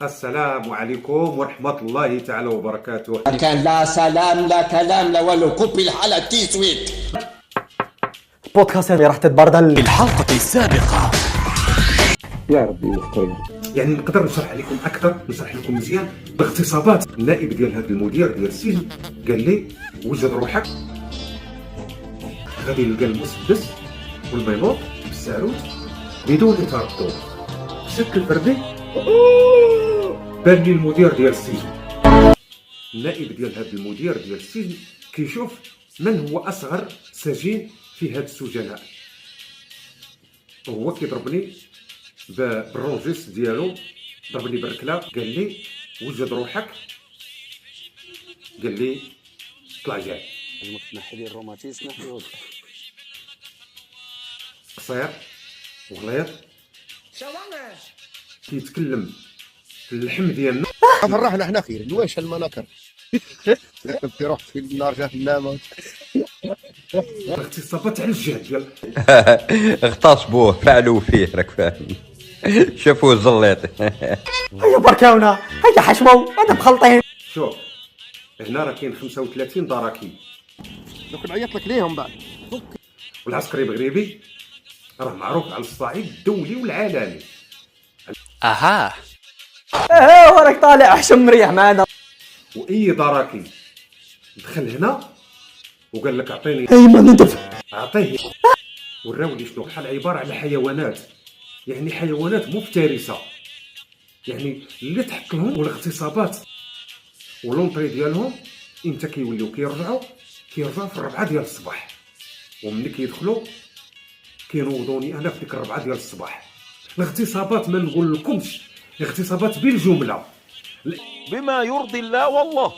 السلام عليكم ورحمة الله تعالى وبركاته. كان لا سلام لا كلام لا والو، كوبي الحالة تي سويت. بودكاست راح تتبردل الحلقة السابقة. يا ربي مختارين، يعني نقدر نشرح لكم اكثر، نشرح لكم مزيان باختصاصات. النائب ديال هذا المدير ديال السجن قال لي وجد روحك غادي نلقى المسدس والميموط بالساروت بدون تردد بشكل فردي. بان لي المدير ديال السجن، النائب ديال هذا المدير ديال السجن كيشوف من هو اصغر سجين في هاد السجناء، وهو كيضربني بالرونجيس ديالو، ضربني بالركله قال لي وجد روحك، قال لي طلع جاي. نحي لي الروماتيس، نحيوه قصير وغليظ كيتكلم في اللحم ديالنا. فرحنا احنا خير واش المناكر في روح في النار جهنم. الاغتصابات على الجهد ديال اغتصبوه، فعلوا فيه، راك فاهم، شافوه زليطي. هيا بركاونا، هيا حشمو، هذا مخلطين. شوف هنا راه كاين 35 دراكي، دوك نعيط لك ليهم بعد. والعسكري المغربي راه معروف على الصعيد الدولي والعالمي. أها. وراك طالع حشم مريح معنا. واي دراكي دخل هنا وقال لك اعطيني، هي ما ندف اعطيه، وراولي شنو بحال عباره على حيوانات، يعني حيوانات مفترسه، يعني اللي تحط لهم والاغتصابات ولونطري ديالهم امتى كيوليو كيرجعوا في 4 ديال الصباح، وملي كيدخلوا كينوضوني انا في ديك 4 ديال الصباح. الاغتصابات ما نقول لكمش، الاغتصابات بالجمله بما يرضي الله والله.